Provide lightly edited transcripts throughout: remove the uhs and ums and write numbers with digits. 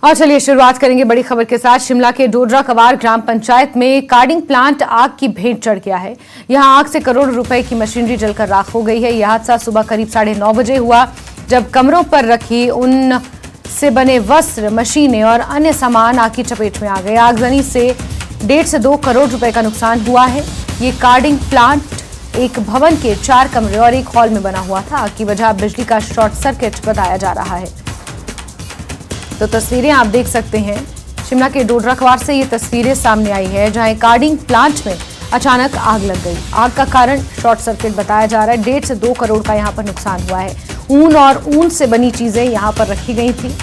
और चलिए शुरुआत करेंगे बड़ी खबर के साथ। शिमला के डोडरा कवार ग्राम पंचायत में कार्डिंग प्लांट आग की भेंट चढ़ गया है। यहां आग से करोड़ों रुपए की मशीनरी जलकर राख हो गई है। यह हादसा सुबह करीब 9:30 बजे हुआ, जब कमरों पर रखी ऊन से बने वस्त्र, मशीनें और अन्य सामान आग की चपेट में आ गए। आगजनी से 1.5 से 2 करोड़ रुपए का नुकसान हुआ है। ये कार्डिंग प्लांट एक भवन के 4 कमरे और एक हॉल में बना हुआ था। आग की वजह बिजली का शॉर्ट सर्किट बताया जा रहा है। तो तस्वीरें आप देख सकते हैं, शिमला के डोडरा कवार से ये तस्वीरें सामने आई है, जहां एक कार्डिंग प्लांट में अचानक आग लग गई। आग का कारण शॉर्ट सर्किट बताया जा रहा है। 1.5 से 2 करोड़ का यहां पर नुकसान हुआ है। ऊन और ऊन से बनी चीजें यहां पर रखी गई थी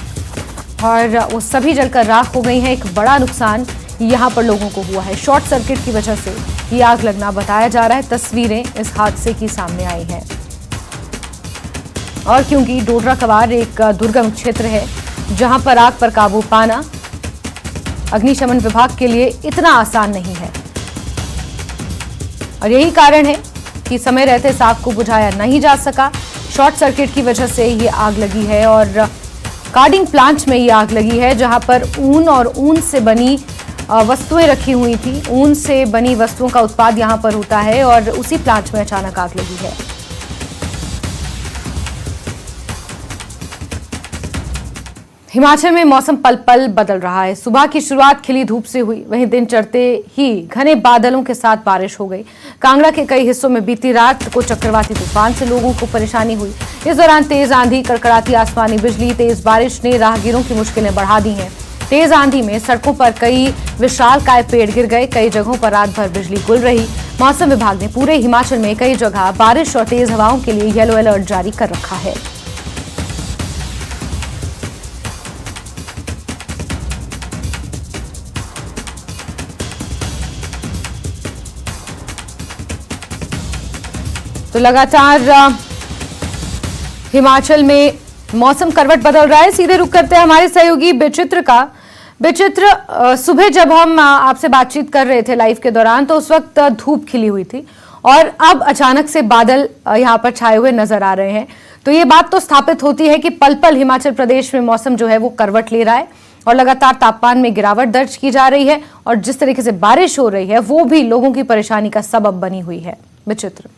और वो सभी जलकर राख हो गई हैं। एक बड़ा नुकसान यहां पर लोगों को हुआ है। शॉर्ट सर्किट की वजह से ये आग लगना बताया जा रहा है। तस्वीरें इस हादसे की सामने आई हैं और क्योंकि डोडरा कवार एक दुर्गम क्षेत्र है, जहां पर आग पर काबू पाना अग्निशमन विभाग के लिए इतना आसान नहीं है और यही कारण है कि समय रहते इस आग को बुझाया नहीं जा सका। शॉर्ट सर्किट की वजह से ये आग लगी है और कार्डिंग प्लांट में ये आग लगी है, जहां पर ऊन और ऊन से बनी वस्तुएं रखी हुई थी। ऊन से बनी वस्तुओं का उत्पाद यहां पर होता है और उसी प्लांट में अचानक आग लगी है। हिमाचल में मौसम पल पल बदल रहा है। सुबह की शुरुआत खिली धूप से हुई, वहीं दिन चढ़ते ही घने बादलों के साथ बारिश हो गई। कांगड़ा के कई हिस्सों में बीती रात को चक्रवाती तूफान से लोगों को परेशानी हुई। इस दौरान तेज आंधी, कड़कड़ाती आसमानी बिजली, तेज बारिश ने राहगीरों की मुश्किलें बढ़ा दी हैं। तेज आंधी में सड़कों पर कई विशालकाय पेड़ गिर गए। कई जगहों पर रात भर बिजली गुल रही। मौसम विभाग ने पूरे हिमाचल में कई जगह बारिश और तेज हवाओं के लिए येलो अलर्ट जारी कर रखा है। तो लगातार हिमाचल में मौसम करवट बदल रहा है। सीधे रुक करते हैं हमारे सहयोगी विचित्र का। विचित्र, सुबह जब हम आपसे बातचीत कर रहे थे लाइव के दौरान, तो उस वक्त धूप खिली हुई थी और अब अचानक से बादल यहां पर छाए हुए नजर आ रहे हैं। तो ये बात तो स्थापित होती है कि पल पल हिमाचल प्रदेश में मौसम जो है वो करवट ले रहा है और लगातार तापमान में गिरावट दर्ज की जा रही है और जिस तरीके से बारिश हो रही है वो भी लोगों की परेशानी का सबब बनी हुई है। विचित्र,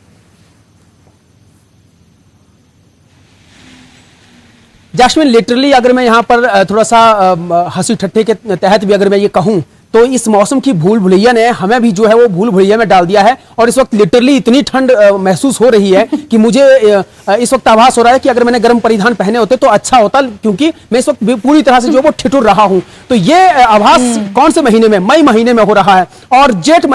जैस्मिन, लिटरली अगर मैं यहाँ पर थोड़ा सा हंसी ठट्ठे के तहत भी अगर मैं ये कहूँ तो इस मौसम की भूल भुलैया ने हमें भी जो है वो भूल भुलैया में डाल दिया है और इस वक्त लिटरली इतनी ठंड महसूस हो रही है कि मुझे इस वक्त आभास हो रहा है कि अगर मैंने गर्म परिधान पहने होते तो अच्छा होता, क्योंकि मैं इस वक्त पूरी तरह से जो वो ठिठुर रहा हूं। तो ये आभास कौन से महीने में? मई महीने में हो रहा है। और जेठ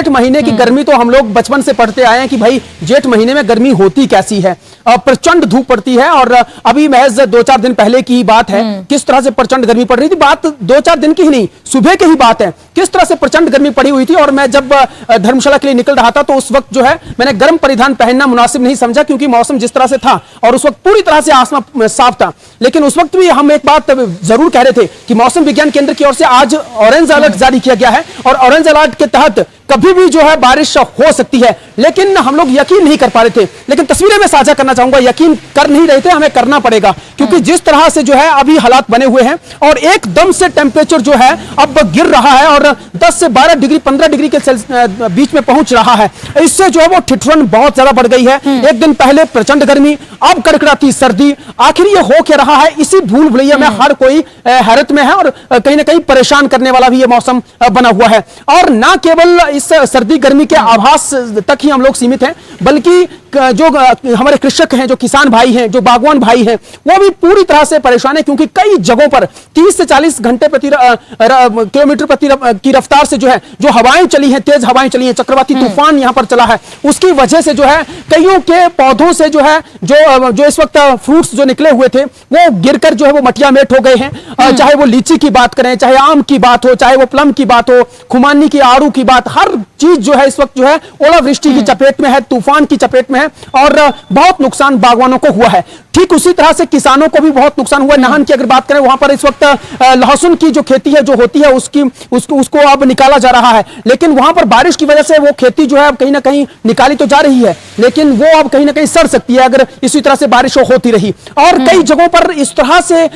महीने की गर्मी तो हम लोग बचपन से पढ़ते आए हैं कि भाई जेठ महीने में गर्मी होती कैसी है। प्रचंड धूप पड़ती है और अभी महज 2-4 दिन पहले की बात है किस तरह से प्रचंड गर्मी पड़ रही थी। बात 2-4 दिन की ही नहीं, सुबह की ही बात है, किस तरह से प्रचंड गर्मी पड़ी हुई थी। और मैं जब धर्मशाला के लिए निकल रहा था तो उस वक्त जो है मैंने गर्म परिधान पहनना मुनासिब नहीं समझा, क्योंकि मौसम जिस तरह से था और उस वक्त पूरी तरह से आसमान साफ था। लेकिन उस वक्त भी हम एक बात जरूर कह रहे थे कि मौसम विज्ञान केंद्र की ओर से आज ऑरेंज अलर्ट जारी किया गया है और ऑरेंज अलर्ट के तहत कभी भी जो है बारिश हो सकती है। लेकिन हम लोग यकीन नहीं कर पा रहे थे। लेकिन तस्वीरें मैं साझा करना चाहूंगा, यकीन कर नहीं रहे थे, हमें करना पड़ेगा, क्योंकि जिस तरह से जो है अभी हालात बने हुए हैं और एकदम से टेम्परेचर जो है अब गिर रहा है और 10 से 12 डिग्री 15 डिग्री के बीच में पहुंच रहा है। इससे जो है वो ठिठुरन बहुत ज्यादा बढ़ गई है। एक दिन पहले प्रचंड गर्मी, अब कड़कड़ाती सर्दी। आखिर ये हो क्या रहा है? इसी भूल भुलैया में हर कोई हैरत में है और कहीं ना कहीं परेशान करने वाला भी ये मौसम बना हुआ है। और ना केवल इस सर्दी गर्मी के आभास तक ही हम लोग सीमित हैं, बल्कि जो हमारे कृषक हैं, जो किसान भाई हैं, जो बागवान भाई हैं, वो भी पूरी तरह से परेशान है, क्योंकि कई जगहों पर 30 से 40 घंटे किलोमीटर प्रति की रफ्तार से जो है जो हवाएं चली हैं, तेज हवाएं चली हैं, चक्रवाती तूफान यहां पर चला है। उसकी वजह से जो है कईयों के पौधों से जो है जो इस वक्त फ्रूट्स जो निकले हुए थे वो गिरकर जो है वो मटिया मेट हो गए हैं। चाहे वो लीची की बात करें, चाहे आम की बात हो, चाहे वो प्लम की बात हो, खुमानी की, आड़ू की बात, हर चीज जो है इस वक्त जो है ओलावृष्टि की चपेट में है, तूफान की चपेट में है और बहुत नुकसान बागवानों को हुआ है। ठीक उसी तरह से किसानों को भी बहुत नुकसान हुआ है। नाहन की अगर बात करें, वहां पर इस वक्त लहसुन की जो खेती है जो होती है उसको अब निकाला जा रहा है, लेकिन वहां पर बारिश की वजह से वो खेती जो है अब कहीं ना कहीं निकाली तो जा रही है, लेकिन वो अब कहीं ना कहीं सड़ सकती है अगर इसी तरह से बारिश होती रही। और कई जगहों पर इस तरह से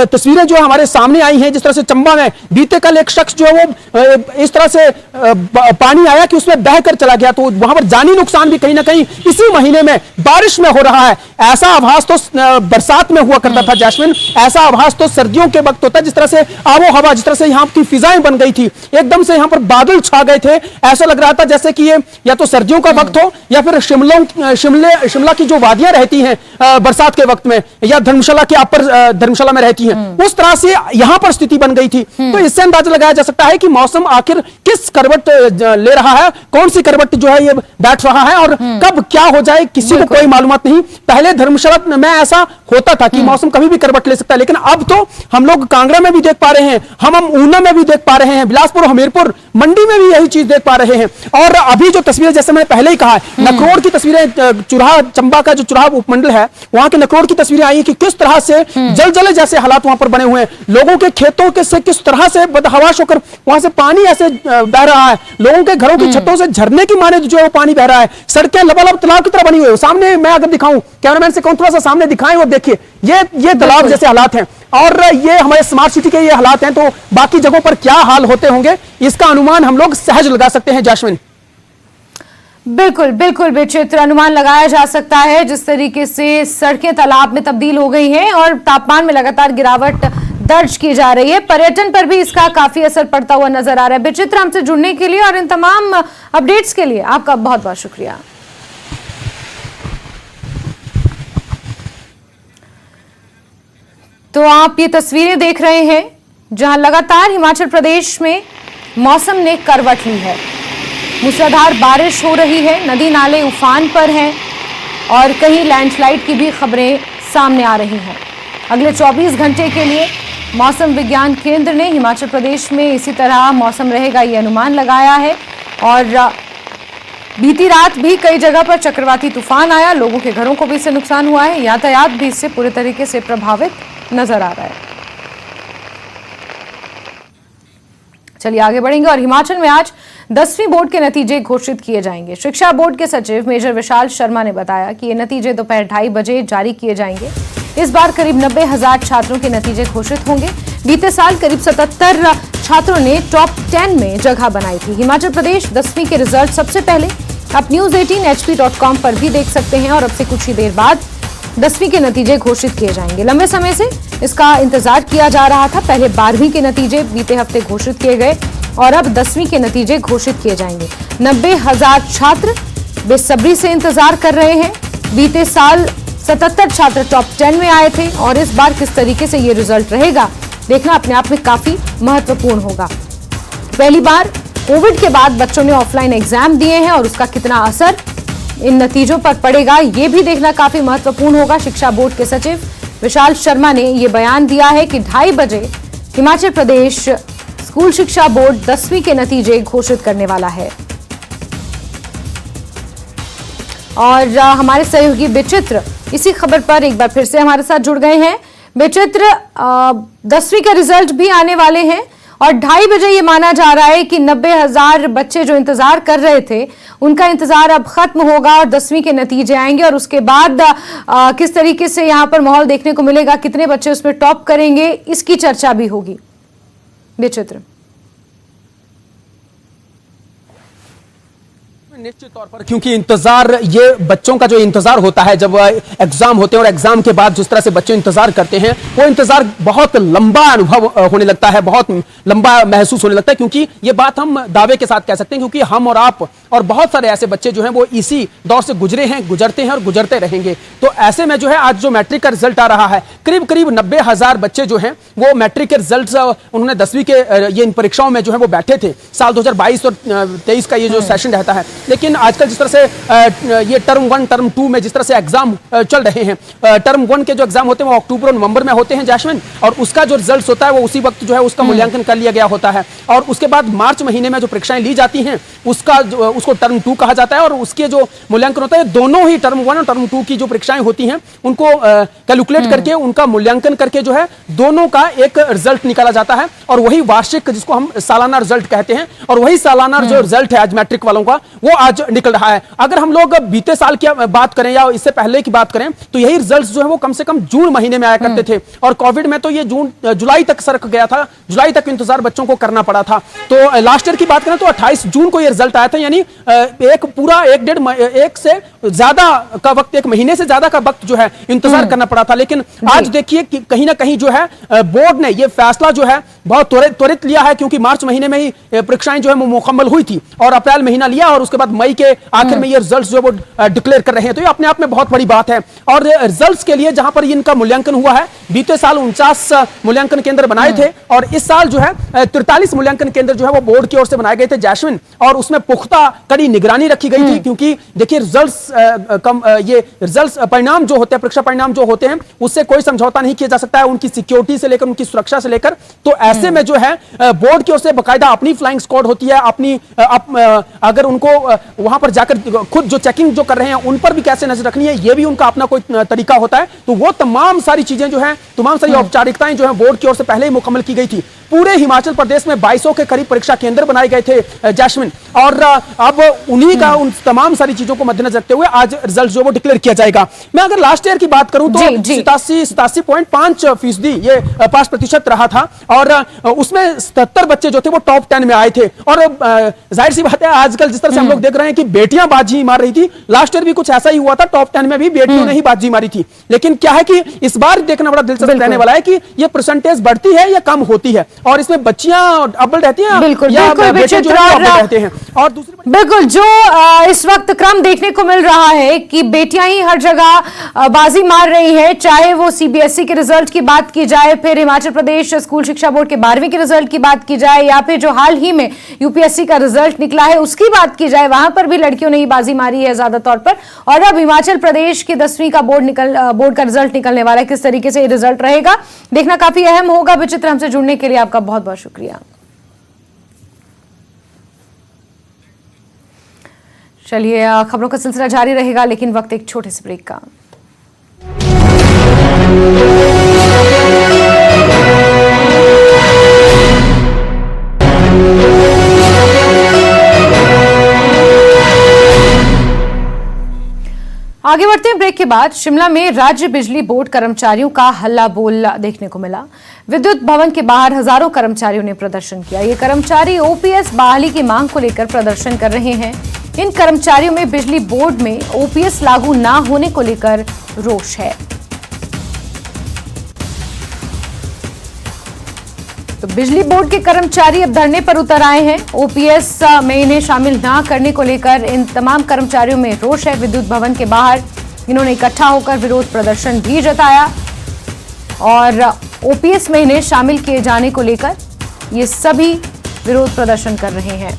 तस्वीरें जो हमारे सामने आई हैं, जिस तरह से चंबा में बीते कल एक शख्स जो है वो इस तरह से पानी आया कि उसमें बहकर चला गया, तो वहां पर जानी नुकसान भी कहीं ना कहीं इसी महीने में बारिश में हो रहा है। ऐसा आभास तो बरसात में हुआ करता था जैस्मिन, ऐसा आभास तो सर्दियों के वक्त होता है, जिस तरह से आबो हवा, जिस तरह से यहाँ की फिजाएं बन गई थी, एकदम से यहाँ पर बादल छा गए थे। ऐसा लग रहा था जैसे कि ये या तो सर्दियों का वक्त हो या फिर शिमला की जो वादियां रहती हैं बरसात के वक्त में, या धर्मशाला के अपर धर्मशाला में रहती हैं, उस तरह से यहाँ पर स्थिति बन गई थी। तो इससे अंदाजा लगाया जा सकता है कि मौसम आखिर किस करवट ले रहा है, कौन सी करवट जो है ये बैठ रहा है और कब क्या हो जाए किसी को कोई मालूमात नहीं। पहले धर्मशाला में ऐसा होता था कि मौसम कभी भी करवट ले सकता है, लेकिन अब तो हम लोग कांगड़ा में भी देख पा रहे हैं, हम ऊना में भी देख पा रहे हैं, बिलासपुर, हमीरपुर, मंडी में भी यही चीज देख पा रहे हैं। और अभी जो तस्वीरें, जैसे मैंने पहले ही कहा है, नकरोड़ की तस्वीरें, चुराहा, चंबा का जो चुराहा उपमंडल है वहां के नकरोड़ की तस्वीरें आई है कि किस तरह से जलजले जैसे हालात वहां पर बने हुए हैं। लोगों के खेतों के से किस तरह से बदहवाश होकर वहां से पानी ऐसे बह रहा है, लोगों के घरों की छतों से झरने की माने जो है वो पानी बह रहा है, सड़कें लबालब तालाब की तरह बनी हुई है। सामने मैं अगर दिखाऊं, कैमरामैन से कहूं थोड़ा सा सामने दिखाएं और देखिए, ये तालाब जैसे हालात हैं और ये हमारे स्मार्ट सिटी के ये हालात हैं, तो बाकी जगहों पर क्या हाल होते होंगे इसका अनुमान हम लोग सहज लगा सकते हैं जैस्मिन। बिल्कुल बिल्कुल विचित्र अनुमान लगाया जा सकता है, जिस तरीके से सड़कें तालाब में तब्दील हो गई हैं और तापमान में लगातार गिरावट दर्ज की जा रही है। पर्यटन पर भी इसका काफी असर पड़ता हुआ नजर आ रहा है। विचित्र, हमसे जुड़ने के लिए और इन तमाम अपडेट्स के लिए आपका बहुत बहुत शुक्रिया। तो आप ये तस्वीरें देख रहे हैं जहां लगातार हिमाचल प्रदेश में मौसम ने करवट ली है। मूसलाधार बारिश हो रही है, नदी नाले उफान पर हैं और कहीं लैंडस्लाइड की भी खबरें सामने आ रही हैं। अगले 24 घंटे के लिए मौसम विज्ञान केंद्र ने हिमाचल प्रदेश में इसी तरह मौसम रहेगा ये अनुमान लगाया है। और बीती रात भी कई जगह पर चक्रवाती तूफान आया, लोगों के घरों को भी इससे नुकसान हुआ है, यातायात भी इससे पूरे तरीके से प्रभावित नजर आ रहा है। चलिए आगे बढ़ेंगे और हिमाचल में आज 10वीं बोर्ड के नतीजे घोषित किए जाएंगे। शिक्षा बोर्ड के सचिव मेजर विशाल शर्मा ने बताया कि ये नतीजे दोपहर 2:30 बजे जारी किए जाएंगे। इस बार करीब 90,000 छात्रों के नतीजे घोषित होंगे। बीते साल करीब 77 छात्रों ने टॉप 10 में जगह बनाई थी। हिमाचल प्रदेश 10वीं के रिजल्ट सबसे पहले आप news18hp.com पर भी देख सकते हैं और अब से कुछ ही देर बाद 10वीं के नतीजे घोषित किए जाएंगे। लंबे समय से इसका इंतजार किया जा रहा था। पहले 12वीं के नतीजे बीते हफ्ते घोषित किए गए और अब 10वीं के नतीजे घोषित किए जाएंगे। 90,000 छात्र बेसब्री से इंतजार कर रहे हैं। बीते साल 77 छात्र टॉप 10 में आए थे और इस बार किस तरीके से ये रिजल्ट रहेगा देखना अपने आप में काफी महत्वपूर्ण होगा। पहली बार कोविड के बाद बच्चों ने ऑफलाइन एग्जाम दिए हैं और उसका कितना असर इन नतीजों पर पड़ेगा ये भी देखना काफी महत्वपूर्ण होगा। शिक्षा बोर्ड के सचिव विशाल शर्मा ने ये बयान दिया है कि 2:30 बजे हिमाचल प्रदेश स्कूल शिक्षा बोर्ड 10वीं के नतीजे घोषित करने वाला है। और हमारे सहयोगी विचित्र इसी खबर पर एक बार फिर से हमारे साथ जुड़ गए हैं। विचित्र, 10वीं के रिजल्ट भी आने वाले हैं और 2:30 बजे ये माना जा रहा है कि 90,000 बच्चे जो इंतजार कर रहे थे उनका इंतजार अब खत्म होगा और 10वीं के नतीजे आएंगे और उसके बाद किस तरीके से यहाँ पर माहौल देखने को मिलेगा, कितने बच्चे उसमें टॉप करेंगे, इसकी चर्चा भी होगी। विचित्र, निश्चित तौर पर, क्योंकि इंतजार, ये बच्चों का जो इंतजार होता है जब एग्जाम होते हैं और एग्जाम के बाद जिस तरह से बच्चे इंतजार करते हैं वो इंतजार बहुत लंबा अनुभव होने लगता है, बहुत लंबा महसूस होने लगता है। क्योंकि ये बात हम दावे के साथ कह सकते हैं क्योंकि हम और आप और बहुत सारे ऐसे बच्चे जो हैं वो इसी दौर से गुजरे हैं, गुजरते हैं और गुजरते रहेंगे। तो ऐसे में जो है आज जो मैट्रिक का रिजल्ट आ रहा है, करीब करीब 90,000 बच्चे जो हैं वो मैट्रिक के रिजल्ट उन्होंने 10वीं के ये इन परीक्षाओं में जो है वो बैठे थे। साल 2022 और 23 का ये जो सेशन रहता है लेकिन आजकल जिस तरह से ये टर्म 1 टर्म 2 में जिस तरह से एग्जाम चल रहे हैं, टर्म 1 के जो एग्जाम होते हैं वो अक्टूबर और नवंबर में होते हैं जैस्मिन, और उसका जो रिजल्ट होता है वो उसी वक्त जो है उसका मूल्यांकन कर लिया गया होता है, और उसके बाद मार्च महीने में जो परीक्षाएं ली जाती हैं उसको टर्म 2 कहा जाता है, और उसके जो मूल्यांकन होता है दोनों ही टर्म 1 और टर्म 2 की जो परीक्षाएं होती हैं उनको कैलकुलेट करके उनका मूल्यांकन करके जो है दोनों का एक रिजल्ट निकाला जाता है, और वही वार्षिक जिसको हम सालाना रिजल्ट कहते हैं, और वही सालाना जो रिजल्ट है आज मैट्रिक वालों का वो आज निकल रहा है। अगर हम लोग बीते साल की बात करें या इससे पहले की बात करें तो यही रिजल्ट जो है वो कम से कम जून महीने में आया करते थे, और कोविड में तो ये जुलाई तक सरक गया था, जुलाई तक इंतजार बच्चों को करना पड़ा था। तो लास्ट ईयर की बात करें तो 28 जून को ये रिजल्ट आया था, यानी एक पूरा एक से ज्यादा का वक्त, एक महीने से ज्यादा का वक्त जो है इंतजार करना पड़ा था। लेकिन आज देखिए कि कहीं ना कहीं जो है बोर्ड ने ये फैसला जो है बहुत त्वरित लिया है, क्योंकि मार्च महीने में ही परीक्षाएं जो है मुकम्मल हुई थी और अप्रैल महीना लिया, और उसके बाद मई के आखिर में ये रिजल्ट्स जो है वो डिक्लेयर कर रहे हैं। तो ये अपने आप में बहुत बड़ी बात है, और रिजल्ट्स के लिए जहां पर इनका मूल्यांकन हुआ है, बीते साल 49 मूल्यांकन केंद्र बनाए थे, और इस साल जो है 43 मूल्यांकन केंद्र जो है वो बोर्ड की ओर से बनाए गए थे जैस्मिन, और उसमें पुख्ता कड़ी निगरानी रखी गई थी, क्योंकि देखिए रिजल्ट्स परिणाम जो होते हैं, परीक्षा परिणाम जो होते हैं उससे कोई समझौता नहीं किया जा सकता है, उनकी सिक्योरिटी से लेकर उनकी सुरक्षा से लेकर। तो ऐसे में जो है बोर्ड की ओर से बाकायदा अपनी फ्लाइंग स्क्वाड होती है, अगर उनको वहां पर जाकर खुद जो चेकिंग जो कर रहे हैं उन पर भी कैसे नजर रखनी है, ये भी उनका अपना कोई तरीका होता है। तो वो तमाम सारी चीजें जो है, तमाम सारी औपचारिकताएं जो है बोर्ड की ओर से पहले ही मुकम्मल की गई थी। पूरे हिमाचल प्रदेश में 2200 के करीब परीक्षा केंद्र बनाए गए थे जैस्मिन, और अब उन्हीं का उन तमाम सारी चीजों को मद्देनजर रखते हुए आज रिजल्ट जो वो डिक्लेयर किया जाएगा। मैं अगर लास्ट ईयर की बात करूं तो 87.5% ये पास प्रतिशत रहा था, और उसमें 77 बच्चे जो थे वो टॉप 10 में आए थे। और जाहिर सी बात है आजकल जिस तरह से हम लोग देख रहे हैं कि बेटियां बाजी मार रही थी, लास्ट ईयर भी कुछ ऐसा ही हुआ था, टॉप 10 में भी बेटियों ने ही बाजी मारी थी। लेकिन क्या है कि इस बार देखना बड़ा दिलचस्प रहने वाला है कि ये परसेंटेज बढ़ती है या कम होती है, और इसमें बच्चियां अव्वल रहती हैं या बेटे जो है अव्वल रहते हैं। और दूसरी बिल्कुल जो इस वक्त क्रम देखने को मिल रहा है कि बेटियां ही हर जगह बाजी मार रही है, चाहे वो सीबीएसई के रिजल्ट की बात की जाए, फिर हिमाचल प्रदेश स्कूल शिक्षा बोर्ड के 12वीं के रिजल्ट की बात की जाए, या फिर जो हाल ही में यूपीएससी का रिजल्ट निकला है उसकी बात की जाए, वहां पर भी लड़कियों ने ही बाजी मारी है ज्यादा तौर पर। और अब हिमाचल प्रदेश की 10वीं का बोर्ड का रिजल्ट निकलने वाला है, किस तरीके से ये रिजल्ट रहेगा देखना काफी अहम होगा। विचित्र हमसे जुड़ने के लिए आपका बहुत बहुत शुक्रिया। चलिए खबरों का सिलसिला जारी रहेगा, लेकिन वक्त एक छोटे से ब्रेक का। आगे बढ़ते हैं ब्रेक के बाद। शिमला में राज्य बिजली बोर्ड कर्मचारियों का हल्ला बोल देखने को मिला। विद्युत भवन के बाहर हजारों कर्मचारियों ने प्रदर्शन किया। ये कर्मचारी ओपीएस बहाली की मांग को लेकर प्रदर्शन कर रहे हैं। इन कर्मचारियों में बिजली बोर्ड में ओपीएस लागू ना होने को लेकर रोष है। तो बिजली बोर्ड के कर्मचारी अब धरने पर उतर आए हैं। ओपीएस में इन्हें शामिल ना करने को लेकर इन तमाम कर्मचारियों में रोष है। विद्युत भवन के बाहर इन्होंने इकट्ठा होकर विरोध प्रदर्शन भी जताया, और ओपीएस में इन्हें शामिल किए जाने को लेकर ये सभी विरोध प्रदर्शन कर रहे हैं।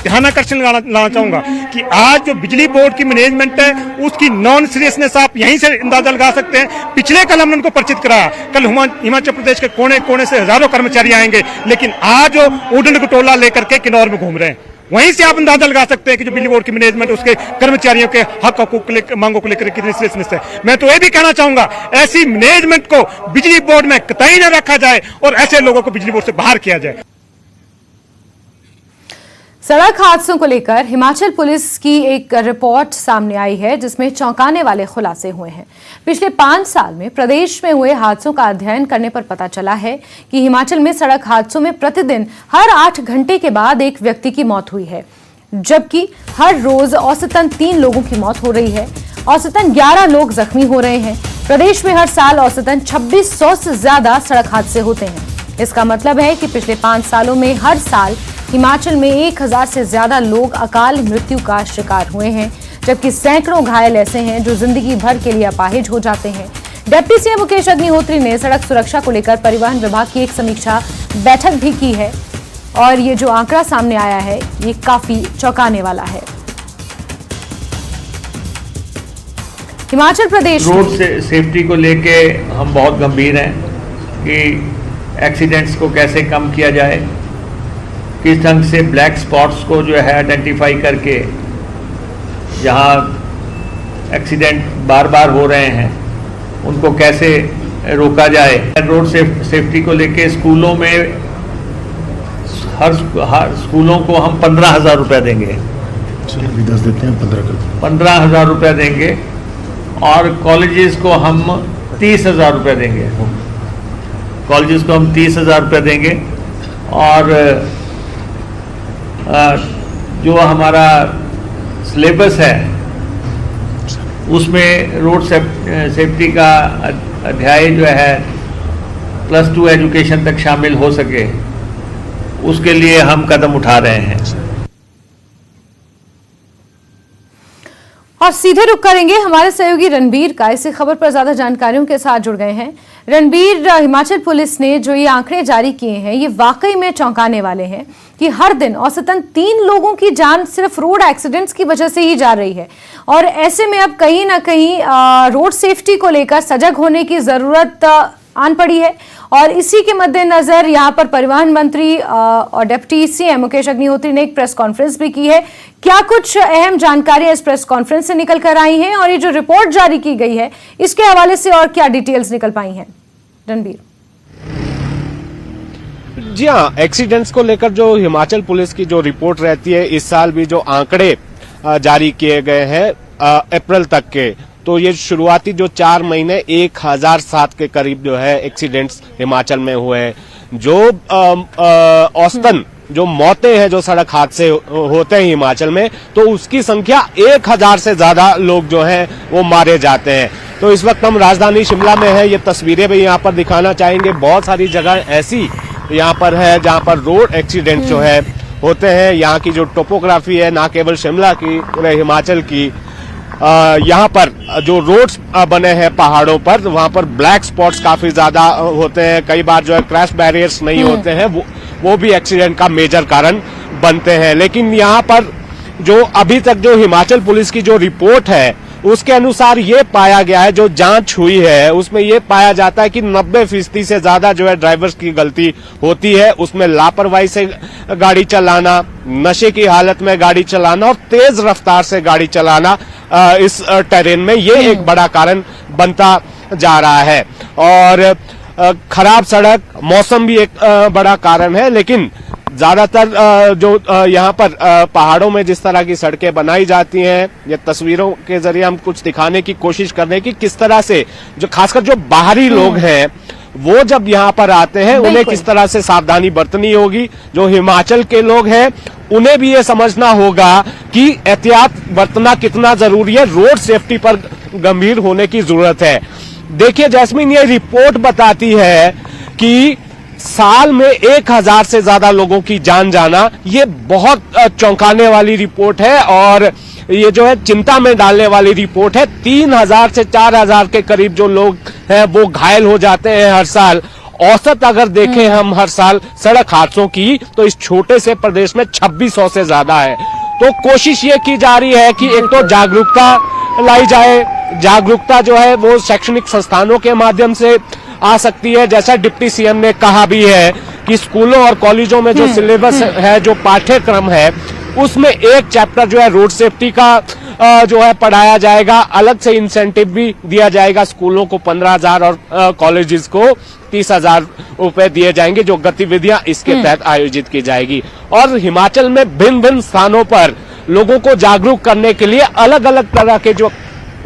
ध्यान आकर्षण लाना चाहूंगा कि आज जो बिजली बोर्ड की मैनेजमेंट है उसकी नॉन सीरियसनेस आप यहीं से अंदाजा लगा सकते हैं। पिछले कल हमने उनको परिचित कराया, कल हिमाचल प्रदेश के कोने कोने से हजारों कर्मचारी आएंगे, लेकिन आज उड़न खटोला लेकर के किन्नौर में घूम रहे हैं। वहीं से आप अंदाजा लगा सकते हैं कि जो बिजली बोर्ड की मैनेजमेंट उसके कर्मचारियों के हक हकूक मांगों को लेकर कितनी सीरियसनेस है। मैं तो ये भी कहना चाहूंगा ऐसी मैनेजमेंट को बिजली बोर्ड में कतई न रखा जाए और ऐसे लोगों को बिजली बोर्ड से बाहर किया जाए। सड़क हादसों को लेकर हिमाचल पुलिस की एक रिपोर्ट सामने आई है, जिसमें चौंकाने वाले खुलासे हुए हैं। पिछले 5 साल में प्रदेश में हुए हादसों का अध्ययन करने पर पता चला है कि हिमाचल में सड़क हादसों में प्रतिदिन हर 8 घंटे के बाद एक व्यक्ति की मौत हुई है, जबकि हर रोज औसतन 3 लोगों की मौत हो रही है। औसतन 11 लोग जख्मी हो रहे हैं। प्रदेश में हर साल औसतन 2600 से ज्यादा सड़क हादसे होते हैं। इसका मतलब है कि पिछले 5 सालों में हर साल हिमाचल में 1000 से ज्यादा लोग अकाल मृत्यु का शिकार हुए हैं, जबकि सैकड़ों घायल ऐसे हैं जो जिंदगी भर के लिए अपाहिज हो जाते हैं। डिप्टी सीएम मुकेश अग्निहोत्री ने सड़क सुरक्षा को लेकर परिवहन विभाग की एक समीक्षा बैठक भी की है। और ये जो आंकड़ा सामने आया है ये काफी चौंकाने वाला है। हिमाचल प्रदेश रोड से सेफ्टी को लेके हम बहुत गंभीर हैं कि एक्सीडेंट्स को कैसे कम किया जाए, किस ढंग से ब्लैक स्पॉट्स को जो है आइडेंटिफाई करके जहां एक्सीडेंट बार बार हो रहे हैं उनको कैसे रोका जाए। रोड सेफ्टी को लेके स्कूलों में हर स्कूलों को हम 15,000 रुपये देंगे, 10 देते हैं, 15,000 रुपये देंगे और कॉलेजेस को हम 30,000 रुपये देंगे। कॉलेजेस को हम 30,000 रुपये देंगे और जो हमारा सिलेबस है उसमें रोड सेफ्टी का अध्याय जो है +2 एजुकेशन तक शामिल हो सके, उसके लिए हम कदम उठा रहे हैं। और सीधे रुक करेंगे हमारे सहयोगी रणबीर का, इसी खबर पर ज्यादा जानकारियों के साथ जुड़ गए हैं। रणबीर, हिमाचल पुलिस ने जो ये आंकड़े जारी किए हैं ये वाकई में चौंकाने वाले हैं कि हर दिन औसतन 3 लोगों की जान सिर्फ रोड एक्सीडेंट्स की वजह से ही जा रही है। और ऐसे में अब कहीं ना कहीं रोड सेफ्टी को लेकर सजग होने की जरूरत आन पड़ी है। और इसी के मद्देनजर यहाँ पर परिवहन मंत्री और डिप्टी सीएम मुकेश अग्निहोत्री ने एक प्रेस कॉन्फ्रेंस भी की है। क्या कुछ अहम जानकारियां इस प्रेस कॉन्फ्रेंस से निकल कर आई हैं और ये जो रिपोर्ट जारी की गई है इसके हवाले से और क्या डिटेल्स निकल पाई हैं रणबीर? जी हाँ, एक्सीडेंट्स को लेकर जो हिमाचल पुलिस की जो रिपोर्ट रहती है, इस साल भी जो आंकड़े जारी किए गए हैं अप्रैल तक के, तो ये शुरुआती जो 4 महीने 1007 के करीब जो है एक्सीडेंट्स हिमाचल में हुए हैं। जो औसतन जो मौतें हैं जो सड़क हादसे होते हैं हिमाचल में, तो उसकी संख्या 1000 से ज्यादा लोग जो हैं वो मारे जाते हैं। तो इस वक्त हम राजधानी शिमला में है, ये तस्वीरें भी यहाँ पर दिखाना चाहेंगे। बहुत सारी जगह ऐसी यहाँ पर है जहाँ पर रोड एक्सीडेंट जो है होते हैं। यहाँ की जो टोपोग्राफी है ना केवल शिमला की, पूरे हिमाचल की, यहाँ पर जो रोड्स बने हैं पहाड़ों पर, वहां पर ब्लैक स्पॉट्स काफी ज्यादा होते हैं। कई बार जो है क्रैश बैरियर्स नहीं होते हैं, वो भी एक्सीडेंट का मेजर कारण बनते हैं। लेकिन यहाँ पर जो अभी तक जो हिमाचल पुलिस की जो रिपोर्ट है उसके अनुसार ये पाया गया है, जो जांच हुई है उसमें ये पाया जाता है कि 90% से ज्यादा जो है ड्राइवर्स की गलती होती है। उसमें लापरवाही से गाड़ी चलाना, नशे की हालत में गाड़ी चलाना और तेज रफ्तार से गाड़ी चलाना इस टेरेन में ये एक बड़ा कारण बनता जा रहा है। और खराब सड़क, मौसम भी एक बड़ा कारण है। लेकिन ज्यादातर जो यहाँ पर पहाड़ों में जिस तरह की सड़कें बनाई जाती हैं, ये तस्वीरों के जरिए हम कुछ दिखाने की कोशिश कर रहे हैं कि किस तरह से जो खासकर जो बाहरी लोग हैं वो जब यहाँ पर आते हैं उन्हें किस तरह से सावधानी बरतनी होगी। जो हिमाचल के लोग हैं उन्हें भी ये समझना होगा कि एहतियात बरतना कितना जरूरी है, रोड सेफ्टी पर गंभीर होने की जरूरत है। देखिए जैस्मिन, ये रिपोर्ट बताती है कि साल में 1000 से ज्यादा लोगों की जान जाना, ये बहुत चौंकाने वाली रिपोर्ट है और ये जो है चिंता में डालने वाली रिपोर्ट है। 3000 से 4000 के करीब जो लोग हैं वो घायल हो जाते हैं हर साल। औसत अगर देखें हम हर साल सड़क हादसों की, तो इस छोटे से प्रदेश में 2600 से ज्यादा है। तो कोशिश ये की जा रही है कि एक तो जागरूकता लाई जाए। जागरूकता जो है वो शैक्षणिक संस्थानों के माध्यम से आ सकती है। जैसा डिप्टी सीएम ने कहा भी है कि स्कूलों और कॉलेजों में जो सिलेबस है, जो पाठ्यक्रम है, उसमें एक चैप्टर जो है रोड सेफ्टी का जो है पढ़ाया जाएगा। अलग से इंसेंटिव भी दिया जाएगा। स्कूलों को 15,000 और कॉलेजेस को 30,000 रुपए दिए जाएंगे, जो गतिविधियां इसके तहत आयोजित की जाएगी। और हिमाचल में भिन्न भिन्न स्थानों पर लोगों को जागरूक करने के लिए अलग अलग तरह के जो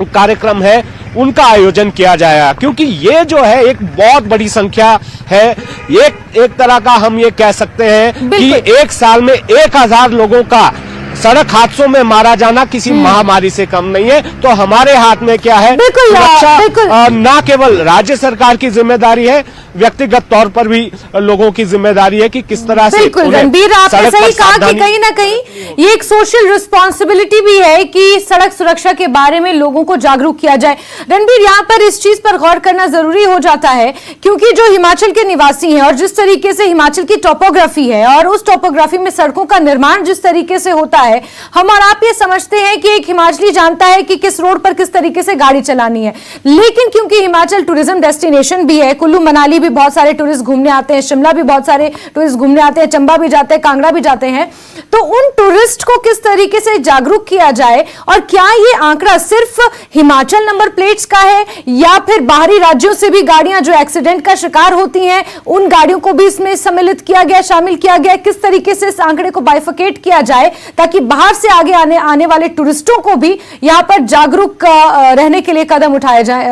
कार्यक्रम है उनका आयोजन किया जाएगा, क्योंकि ये जो है एक बहुत बड़ी संख्या है। एक तरह का हम ये कह सकते हैं कि एक साल में 1000 लोगों का सड़क हादसों में मारा जाना किसी महामारी से कम नहीं है। तो हमारे हाथ में क्या है, बिल्कुल, सुरक्षा ना केवल राज्य सरकार की जिम्मेदारी है, व्यक्तिगत तौर पर भी लोगों की जिम्मेदारी है कि किस तरह से। बिल्कुल रणबीर, आपने सही कहा कि कहीं ना कहीं ये एक सोशल रिस्पॉन्सिबिलिटी भी है कि सड़क सुरक्षा के बारे में लोगों को जागरूक किया जाए। रणबीर, यहाँ पर इस चीज पर गौर करना जरूरी हो जाता है क्योंकि जो हिमाचल के निवासी हैं और जिस तरीके से हिमाचल की टोपोग्राफी है और उस टोपोग्राफी में सड़कों का निर्माण जिस तरीके से होता है, हम और आप ये समझते हैं कि एक हिमाचली जानता है कि किस रोड पर किस तरीके से गाड़ी चलानी है। लेकिन क्योंकि हिमाचल टूरिज्म डेस्टिनेशन भी है, कुल्लू मनाली भी बहुत सारे टूरिस्ट घूमने आते हैं, शिमला भी बहुत सारे टूरिस्ट घूमने आते हैं, चंबा भी जाते हैं, कांगड़ा भी जाते हैं, तो उन टूरिस्ट को किस तरीके से जागरूक किया जाए और क्या ये आंकड़ा सिर्फ हिमाचल नंबर प्लेट्स का है या फिर बाहरी राज्यों से भी गाड़ियां जो एक्सीडेंट का शिकार होती हैं उन गाड़ियों को भी इसमें सम्मिलित किया गया, शामिल किया गया? किस तरीके से इस आंकड़े को बाइफिकेट किया जाए ताकि बाहर से आगे आने वाले टूरिस्टों को भी यहां पर जागरूक रहने के लिए कदम उठाए जाए,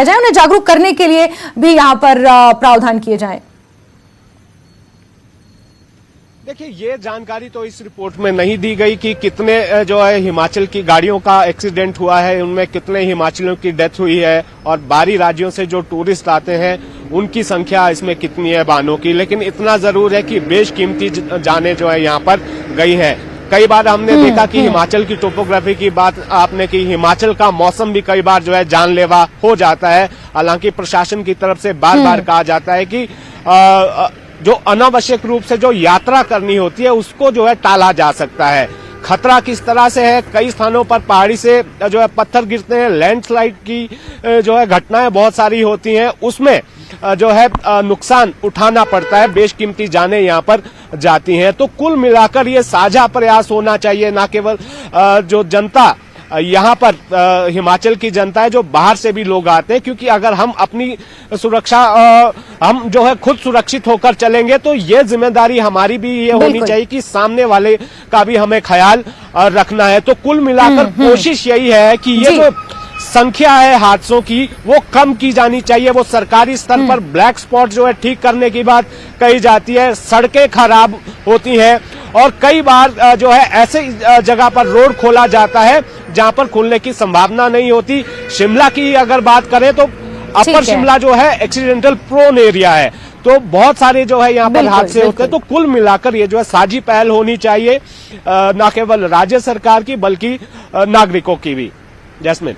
उन्हें जागरूक करने के लिए भी यहां पर प्रावधान किए जाएं? देखिए, ये जानकारी तो इस रिपोर्ट में नहीं दी गई कि कितने जो है हिमाचल की गाड़ियों का एक्सीडेंट हुआ है, उनमें कितने हिमाचलियों की डेथ हुई है और बाहरी राज्यों से जो टूरिस्ट आते हैं उनकी संख्या इसमें कितनी है वाहनों की। लेकिन इतना जरूर है कि बेशकीमती जाने जो है यहाँ पर गई है। कई बार हमने देखा कि हिमाचल की टोपोग्राफी की बात आपने की, हिमाचल का मौसम भी कई बार जो है जानलेवा हो जाता है। हालांकि प्रशासन की तरफ से बार बार कहा जाता है कि जो अनावश्यक रूप से जो यात्रा करनी होती है उसको जो है टाला जा सकता है। खतरा किस तरह से है, कई स्थानों पर पहाड़ी से जो है पत्थर गिरते हैं, लैंडस्लाइड की जो है घटनाएं बहुत सारी होती हैं, उसमें जो है नुकसान उठाना पड़ता है, बेशकीमती जाने यहाँ पर जाती हैं। तो कुल मिलाकर ये साझा प्रयास होना चाहिए, ना केवल जो जनता यहाँ पर हिमाचल की जनता है, जो बाहर से भी लोग आते हैं, क्योंकि अगर हम अपनी सुरक्षा हम जो है खुद सुरक्षित होकर चलेंगे तो ये जिम्मेदारी हमारी भी ये होनी चाहिए कि सामने वाले का भी हमें ख्याल रखना है। तो कुल मिलाकर कोशिश यही है कि ये जो संख्या है हादसों की वो कम की जानी चाहिए। वो सरकारी स्तर पर ब्लैक स्पॉट जो है ठीक करने की बात कही जाती है, सड़कें खराब होती हैं और कई बार जो है ऐसे जगह पर रोड खोला जाता है जहां पर खुलने की संभावना नहीं होती। शिमला की अगर बात करें तो अपर शिमला जो है एक्सीडेंटल प्रोन एरिया है, तो बहुत सारे जो है यहाँ पर हादसे होते हैं। तो कुल मिलाकर ये जो है साझी पहल होनी चाहिए, न केवल राज्य सरकार की बल्कि नागरिकों की भी। जैस्मिन।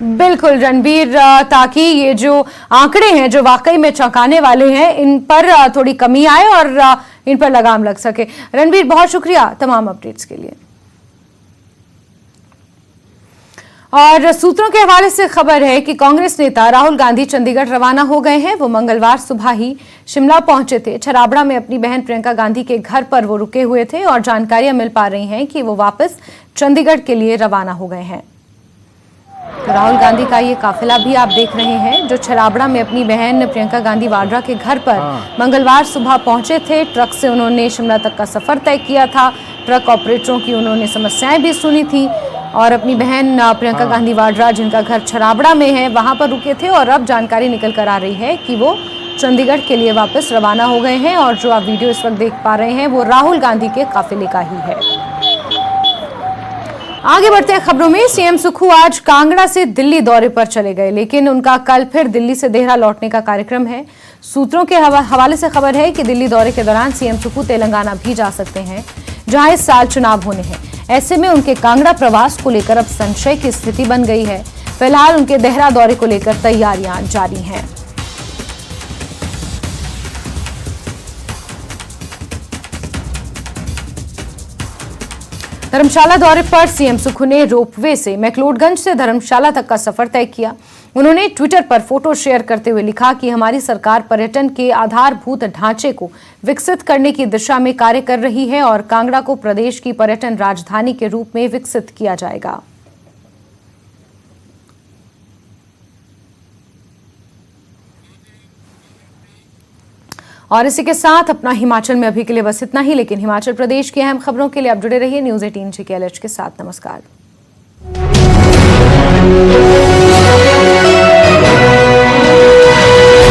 बिल्कुल रणबीर, ताकि ये जो आंकड़े हैं जो वाकई में चौंकाने वाले हैं इन पर थोड़ी कमी आए और इन पर लगाम लग सके। रणबीर, बहुत शुक्रिया तमाम अपडेट्स के लिए। और सूत्रों के हवाले से खबर है कि कांग्रेस नेता राहुल गांधी चंडीगढ़ रवाना हो गए हैं। वो मंगलवार सुबह ही शिमला पहुंचे थे। छराबड़ा में अपनी बहन प्रियंका गांधी के घर पर वो रुके हुए थे और जानकारियां मिल पा रही हैं कि वो वापस चंडीगढ़ के लिए रवाना हो गए हैं। तो राहुल गांधी का ये काफिला भी आप देख रहे हैं जो छराबड़ा में अपनी बहन प्रियंका गांधी वाड्रा के घर पर मंगलवार सुबह पहुंचे थे। ट्रक से उन्होंने शिमला तक का सफर तय किया था। ट्रक ऑपरेटरों की उन्होंने समस्याएं भी सुनी थी और अपनी बहन प्रियंका गांधी वाड्रा जिनका घर छराबड़ा में है वहां पर रुके थे और अब जानकारी निकल कर आ रही है कि वो चंडीगढ़ के लिए वापस रवाना हो गए हैं। और जो आप वीडियो इस वक्त देख पा रहे हैं वो राहुल गांधी के काफिले का ही है। आगे बढ़ते हैं खबरों में। सीएम सुक्खू आज कांगड़ा से दिल्ली दौरे पर चले गए, लेकिन उनका कल फिर दिल्ली से देहरा लौटने का कार्यक्रम है। सूत्रों के हवाले से खबर है कि दिल्ली दौरे के दौरान सीएम सुक्खू तेलंगाना भी जा सकते हैं जहां इस साल चुनाव होने हैं। ऐसे में उनके कांगड़ा प्रवास को लेकर अब संशय की स्थिति बन गई है। फिलहाल उनके देहरा दौरे को लेकर तैयारियां जारी हैं। धर्मशाला दौरे पर सीएम सुक्खू ने रोपवे से मैक्लोडगंज से धर्मशाला तक का सफर तय किया। उन्होंने ट्विटर पर फोटो शेयर करते हुए लिखा कि हमारी सरकार पर्यटन के आधारभूत ढांचे को विकसित करने की दिशा में कार्य कर रही है और कांगड़ा को प्रदेश की पर्यटन राजधानी के रूप में विकसित किया जाएगा। और इसी के साथ अपना हिमाचल में अभी के लिए बस इतना ही, लेकिन हिमाचल प्रदेश की अहम खबरों के लिए आप जुड़े रहिए न्यूज़ 18 GKLH के साथ। नमस्कार।